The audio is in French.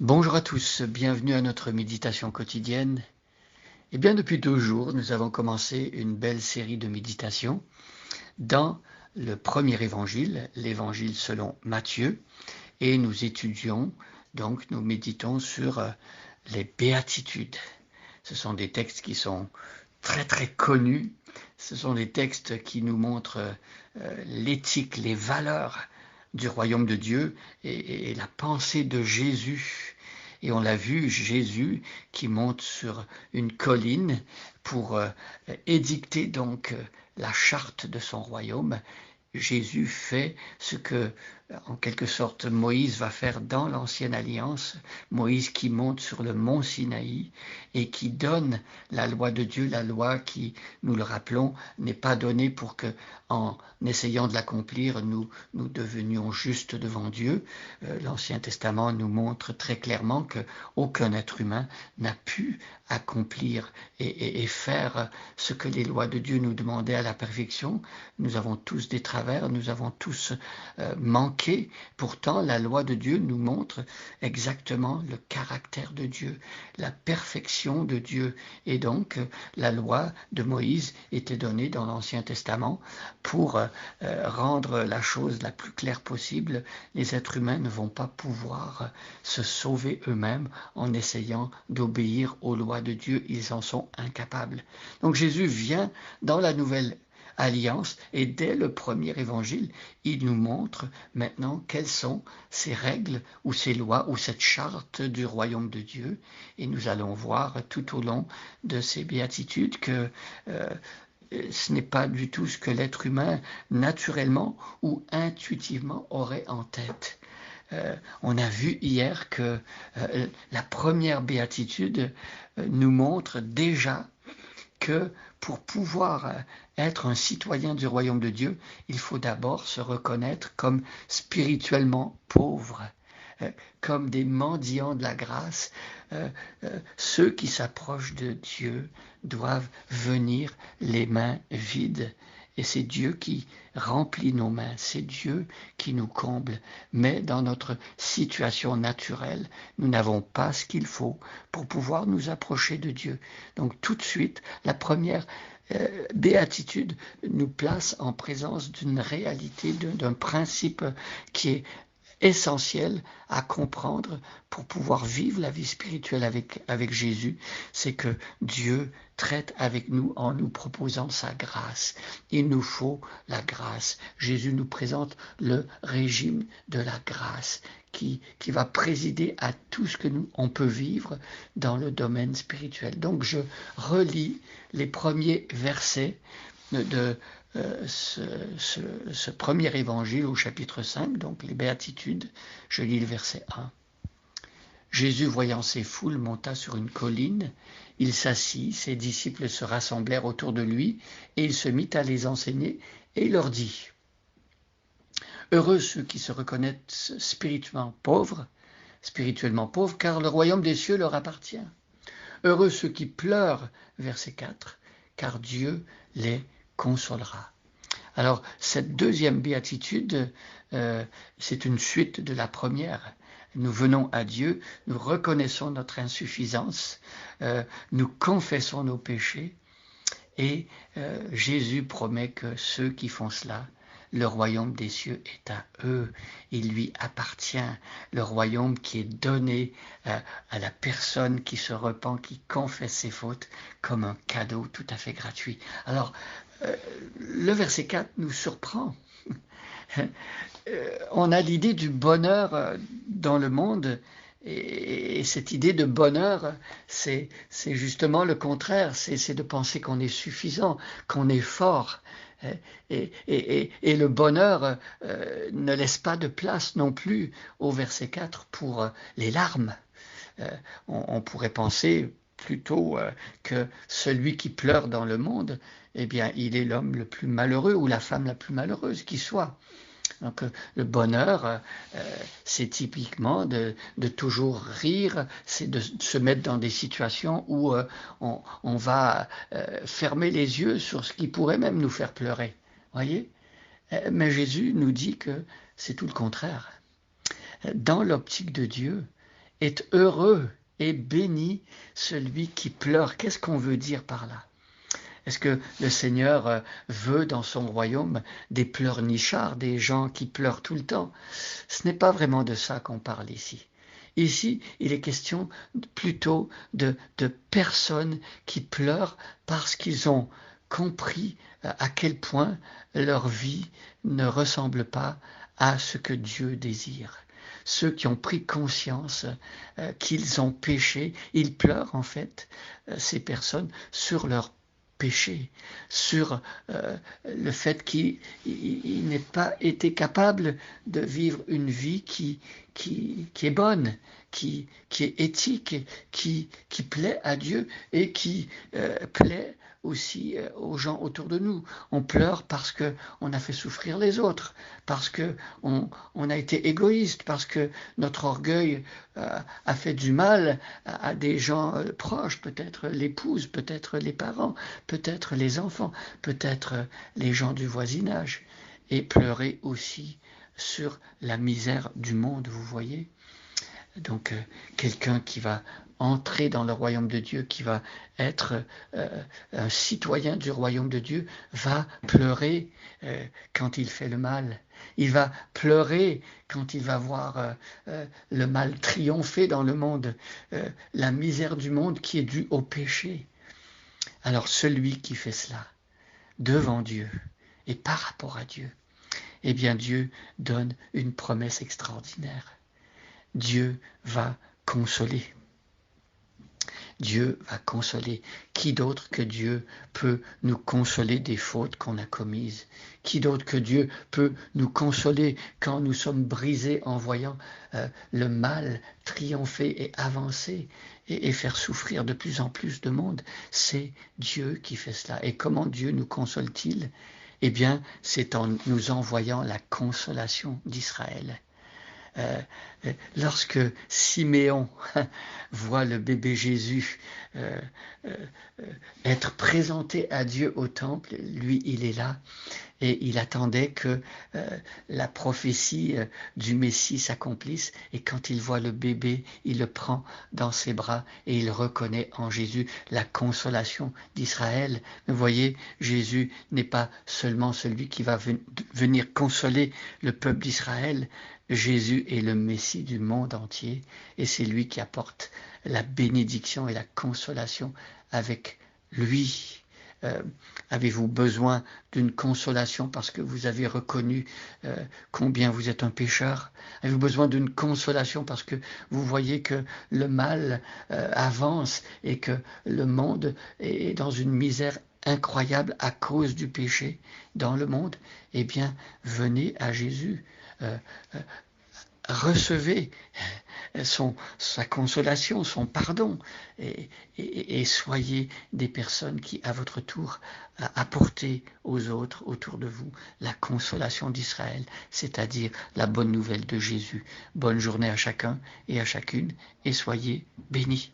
Bonjour à tous, bienvenue à notre méditation quotidienne. Eh bien, depuis 2 jours, nous avons commencé une belle série de méditations dans le premier évangile, l'évangile selon Matthieu, et nous étudions, donc nous méditons sur les béatitudes. Ce sont des textes qui sont très très connus, ce sont des textes qui nous montrent l'éthique, les valeurs du royaume de Dieu et la pensée de Jésus. Et on l'a vu, Jésus qui monte sur une colline pour édicter donc la charte de son royaume. Jésus fait ce que, en quelque sorte, Moïse va faire dans l'Ancienne Alliance. Moïse qui monte sur le mont Sinaï et qui donne la loi de Dieu, la loi qui, nous le rappelons, n'est pas donnée pour que, en essayant de l'accomplir, nous devenions justes devant Dieu. L'Ancien Testament nous montre très clairement qu'aucun être humain n'a pu accomplir et faire ce que les lois de Dieu nous demandaient à la perfection. Nous avons tous des travers, nous avons tous manqué. Pourtant, la loi de Dieu nous montre exactement le caractère de Dieu, la perfection de Dieu. Et donc, la loi de Moïse était donnée dans l'Ancien Testament pour rendre la chose la plus claire possible. Les êtres humains ne vont pas pouvoir se sauver eux-mêmes en essayant d'obéir aux lois de Dieu. Ils en sont incapables. Donc Jésus vient dans la nouvelle alliance et dès le premier évangile, il nous montre maintenant quelles sont ces règles ou ces lois ou cette charte du royaume de Dieu. Et nous allons voir tout au long de ces béatitudes que ce n'est pas du tout ce que l'être humain naturellement ou intuitivement aurait en tête. On a vu hier que la première béatitude nous montre déjà que pour pouvoir être un citoyen du royaume de Dieu, il faut d'abord se reconnaître comme spirituellement pauvre, comme des mendiants de la grâce. Ceux qui s'approchent de Dieu doivent venir les mains vides. Et c'est Dieu qui remplit nos mains, c'est Dieu qui nous comble. Mais dans notre situation naturelle, nous n'avons pas ce qu'il faut pour pouvoir nous approcher de Dieu. Donc tout de suite, la première béatitude nous place en présence d'une réalité, d'un principe qui est essentiel à comprendre pour pouvoir vivre la vie spirituelle avec Jésus, c'est que Dieu traite avec nous en nous proposant sa grâce. Il nous faut la grâce. Jésus nous présente le régime de la grâce qui va présider à tout ce que on peut vivre dans le domaine spirituel. Donc je relis les premiers versets de ce premier évangile au chapitre 5, donc les béatitudes. Je lis le verset 1. Jésus, voyant ces foules, monta sur une colline. Il s'assit, ses disciples se rassemblèrent autour de lui, et il se mit à les enseigner, et il leur dit : Heureux ceux qui se reconnaissent spirituellement pauvres, car le royaume des cieux leur appartient. Heureux ceux qui pleurent, verset 4, car Dieu les consolera. Alors, cette deuxième béatitude, c'est une suite de la première. Nous venons à Dieu, nous reconnaissons notre insuffisance, nous confessons nos péchés, et Jésus promet que ceux qui font cela, le royaume des cieux est à eux, il lui appartient, le royaume qui est donné à la personne qui se repent, qui confesse ses fautes, comme un cadeau tout à fait gratuit. Alors, le verset 4 nous surprend. On a l'idée du bonheur dans le monde, et cette idée de bonheur, c'est justement le contraire, c'est de penser qu'on est suffisant, qu'on est fort. Et le bonheur ne laisse pas de place non plus au verset 4 pour les larmes. On pourrait penser plutôt que celui qui pleure dans le monde, eh bien, il est l'homme le plus malheureux ou la femme la plus malheureuse qui soit. Donc le bonheur, c'est typiquement de toujours rire, c'est de se mettre dans des situations où on va fermer les yeux sur ce qui pourrait même nous faire pleurer. Voyez ? Mais Jésus nous dit que c'est tout le contraire. Dans l'optique de Dieu, est heureux et béni celui qui pleure. Qu'est-ce qu'on veut dire par là? Est-ce que le Seigneur veut dans son royaume des pleurnichards, des gens qui pleurent tout le temps? Ce n'est pas vraiment de ça qu'on parle ici. Ici, il est question plutôt de personnes qui pleurent parce qu'ils ont compris à quel point leur vie ne ressemble pas à ce que Dieu désire. Ceux qui ont pris conscience qu'ils ont péché, ils pleurent en fait, ces personnes, sur leur péché, sur le fait qu'il n'ait pas été capable de vivre une vie qui est bonne, qui est éthique, qui plaît à Dieu et qui plaît aussi aux gens autour de nous. On pleure parce qu'on a fait souffrir les autres, parce qu'on a été égoïste, parce que notre orgueil a fait du mal à des gens proches, peut-être l'épouse, peut-être les parents, peut-être les enfants, peut-être les gens du voisinage, et pleurer aussi sur la misère du monde, vous voyez. Donc quelqu'un qui va entrer dans le royaume de Dieu, qui va être un citoyen du royaume de Dieu, va pleurer quand il fait le mal. Il va pleurer quand il va voir le mal triompher dans le monde, la misère du monde qui est due au péché. Alors celui qui fait cela devant Dieu et par rapport à Dieu, eh bien Dieu donne une promesse extraordinaire. Dieu va consoler. Dieu va consoler. Qui d'autre que Dieu peut nous consoler des fautes qu'on a commises? Qui d'autre que Dieu peut nous consoler quand nous sommes brisés en voyant le mal triompher et avancer et faire souffrir de plus en plus de monde? C'est Dieu qui fait cela. Et comment Dieu nous console-t-il? Eh bien, c'est en nous envoyant la consolation d'Israël. Lorsque Siméon voit le bébé Jésus être présenté à Dieu au temple, lui il est là et il attendait que la prophétie du Messie s'accomplisse, et quand il voit le bébé, il le prend dans ses bras et il reconnaît en Jésus la consolation d'Israël. Vous voyez, Jésus n'est pas seulement celui qui va venir consoler le peuple d'Israël. Jésus est le Messie du monde entier et c'est lui qui apporte la bénédiction et la consolation avec lui. Avez-vous besoin d'une consolation parce que vous avez reconnu combien vous êtes un pécheur? Avez-vous besoin d'une consolation parce que vous voyez que le mal avance et que le monde est dans une misère incroyable à cause du péché dans le monde? Eh bien, venez à Jésus. Recevez sa consolation, son pardon, et soyez des personnes qui, à votre tour, apportez aux autres autour de vous la consolation d'Israël, c'est-à-dire la bonne nouvelle de Jésus. Bonne journée à chacun et à chacune, et soyez bénis.